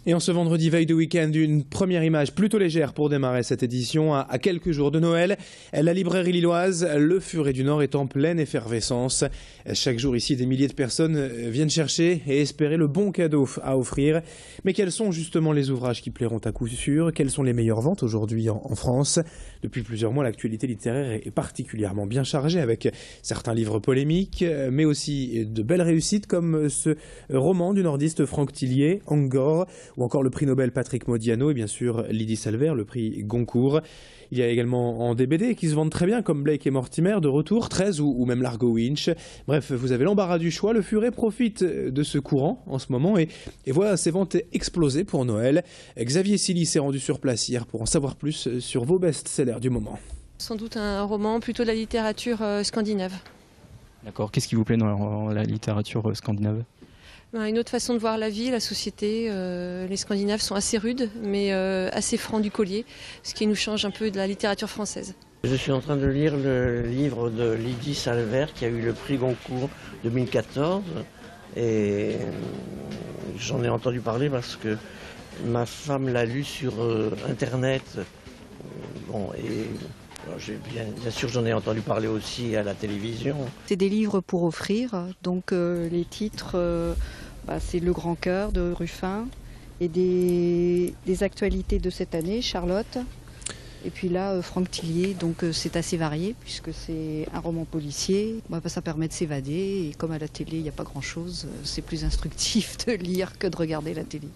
Et en ce vendredi veille de week-end, une première image plutôt légère pour démarrer cette édition à quelques jours de Noël. La librairie lilloise, le Furet du Nord, est en pleine effervescence. Chaque jour ici, des milliers de personnes viennent chercher et espérer le bon cadeau à offrir. Mais quels sont justement les ouvrages qui plairont à coup sûr? Quelles sont les meilleures ventes aujourd'hui en France? Depuis plusieurs mois, l'actualité littéraire est particulièrement bien chargée avec certains livres polémiques, mais aussi de belles réussites comme ce roman du nordiste Franck Tillier, Angor, ou encore le prix Nobel Patrick Modiano et bien sûr Lydie Salver, le prix Goncourt. Il y a également en DBD qui se vendent très bien comme Blake et Mortimer, De Retour, 13 ou même Largo Winch. Bref, vous avez l'embarras du choix. Le Furet profite de ce courant en ce moment et voit ses ventes exploser pour Noël. Xavier Silly s'est rendu sur place hier pour en savoir plus sur vos best-sellers du moment. Sans doute un roman plutôt de la littérature scandinave. D'accord, qu'est-ce qui vous plaît dans la littérature scandinave ? Une autre façon de voir la vie, la société. Les Scandinaves sont assez rudes, mais assez francs du collier, ce qui nous change un peu de la littérature française. Je suis en train de lire le livre de Lydie Salver qui a eu le prix Goncourt 2014 et j'en ai entendu parler parce que ma femme l'a lu sur internet. Bien sûr, j'en ai entendu parler aussi à la télévision. C'est des livres pour offrir, donc les titres, c'est Le Grand Cœur de Ruffin et des actualités de cette année, Charlotte. Et puis là, Franck Tillier, donc c'est assez varié puisque c'est un roman policier. Ça permet de s'évader et comme à la télé, il n'y a pas grand-chose, c'est plus instructif de lire que de regarder la télé.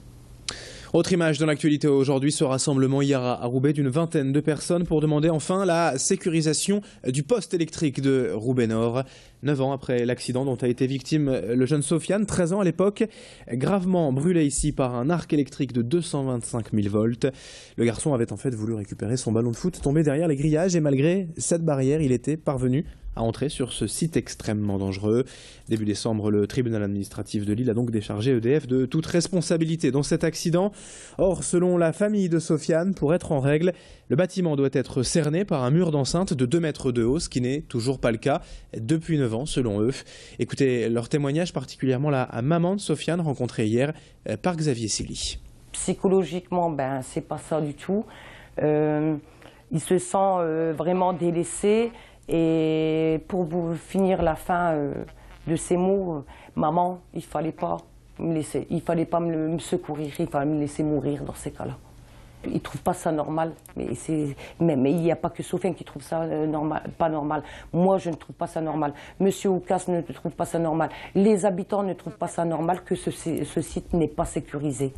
Autre image dans l'actualité aujourd'hui, ce rassemblement hier à Roubaix d'une vingtaine de personnes pour demander enfin la sécurisation du poste électrique de Roubaix-Nord. 9 ans après l'accident dont a été victime le jeune Sofiane, 13 ans à l'époque, gravement brûlé ici par un arc électrique de 225 000 volts. Le garçon avait en fait voulu récupérer son ballon de foot tombé derrière les grillages et malgré cette barrière, il était parvenu à entrer sur ce site extrêmement dangereux. Début décembre, le tribunal administratif de Lille a donc déchargé EDF de toute responsabilité dans cet accident. Or, selon la famille de Sofiane, pour être en règle, le bâtiment doit être cerné par un mur d'enceinte de 2 mètres de haut, ce qui n'est toujours pas le cas depuis 9 ans, selon eux. Écoutez leur témoignage, particulièrement la maman de Sofiane, rencontrée hier par Xavier Silly. Psychologiquement, c'est pas ça du tout. Il se sent vraiment délaissé. Et pour vous finir la fin de ces mots, maman, il fallait pas me secourir, il fallait me laisser mourir dans ces cas-là. Ils ne trouvent pas ça normal, mais il n'y a pas que Sofiane qui trouve ça pas normal. Moi, je ne trouve pas ça normal. Monsieur Oukas ne trouve pas ça normal. Les habitants ne trouvent pas ça normal que ce site n'est pas sécurisé.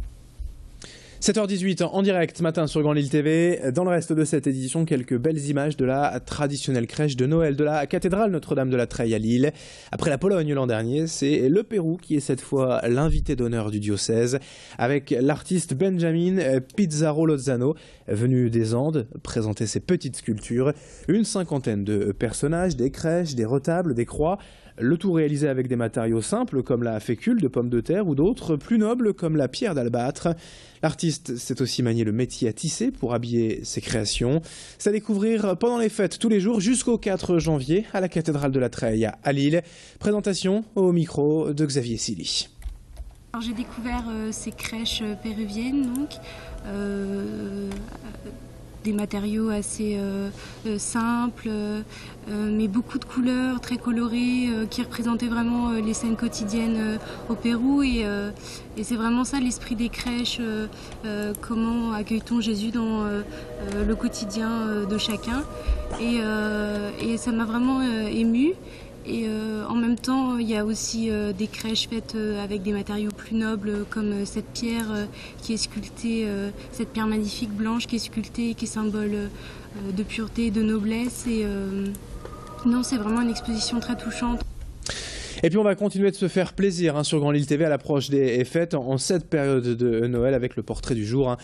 7h18 en direct ce matin sur Grand Lille TV. Dans le reste de cette édition, quelques belles images de la traditionnelle crèche de Noël de la cathédrale Notre-Dame de la Treille à Lille. Après la Pologne l'an dernier, c'est le Pérou qui est cette fois l'invité d'honneur du diocèse, avec l'artiste Benjamin Pizarro Lozano, venu des Andes, présenter ses petites sculptures. Une cinquantaine de personnages, des crèches, des retables, des croix. Le tout réalisé avec des matériaux simples comme la fécule de pommes de terre ou d'autres plus nobles comme la pierre d'albâtre. L'artiste s'est aussi manié le métier à tisser pour habiller ses créations. C'est à découvrir pendant les fêtes tous les jours jusqu'au 4 janvier à la cathédrale de la Treille à Lille. Présentation au micro de Xavier Silly. J'ai découvert ces crèches péruviennes, donc des matériaux assez simples, mais beaucoup de couleurs très colorées qui représentaient vraiment les scènes quotidiennes au Pérou. Et c'est vraiment ça l'esprit des crèches, comment accueille-t-on Jésus dans le quotidien de chacun. Et ça m'a vraiment émue. Et en même temps, il y a aussi des crèches faites avec des matériaux plus nobles, comme cette pierre qui est sculptée, cette pierre magnifique blanche qui est sculptée, qui est symbole de pureté et de noblesse. Et non, c'est vraiment une exposition très touchante. Et puis on va continuer de se faire plaisir sur Grand Lille TV à l'approche des fêtes en cette période de Noël avec le portrait du jour.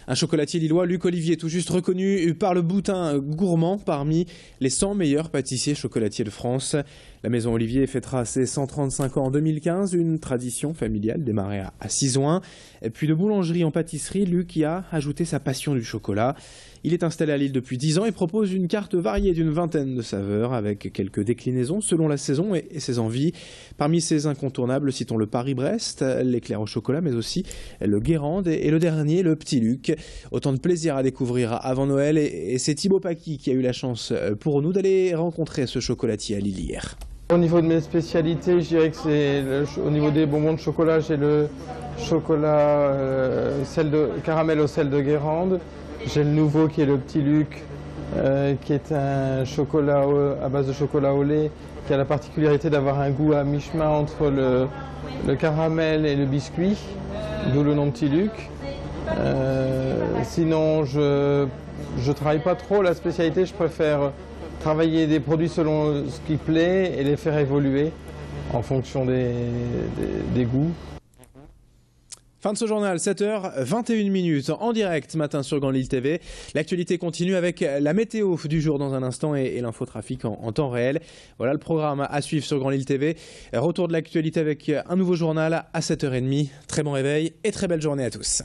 Un chocolatier lillois, Luc Olivier, tout juste reconnu par le Boutin gourmand parmi les 100 meilleurs pâtissiers chocolatiers de France. La maison Olivier fêtera ses 135 ans en 2015, une tradition familiale démarrée à Cisoing. Et puis de boulangerie en pâtisserie, Luc y a ajouté sa passion du chocolat. Il est installé à Lille depuis 10 ans et propose une carte variée d'une vingtaine de saveurs avec quelques déclinaisons selon la saison et ses envies. Parmi ses incontournables, citons le Paris-Brest, l'éclair au chocolat, mais aussi le Guérande et le dernier, le Petit Luc. Autant de plaisir à découvrir avant Noël et c'est Thibaut Paquis qui a eu la chance pour nous d'aller rencontrer ce chocolatier à Lille hier. Au niveau de mes spécialités, je dirais que c'est au niveau des bonbons de chocolat, j'ai le chocolat caramel au sel de Guérande. J'ai le nouveau qui est le Petit Luc, qui est un chocolat à base de chocolat au lait, qui a la particularité d'avoir un goût à mi-chemin entre le caramel et le biscuit, d'où le nom Petit Luc. Sinon, je travaille pas trop la spécialité, je préfère travailler des produits selon ce qui plaît et les faire évoluer en fonction des goûts. Fin de ce journal, 7h21 en direct ce matin sur Grand Lille TV. L'actualité continue avec la météo du jour dans un instant et l'infotrafic en temps réel. Voilà le programme à suivre sur Grand Lille TV. Retour de l'actualité avec un nouveau journal à 7h30. Très bon réveil et très belle journée à tous.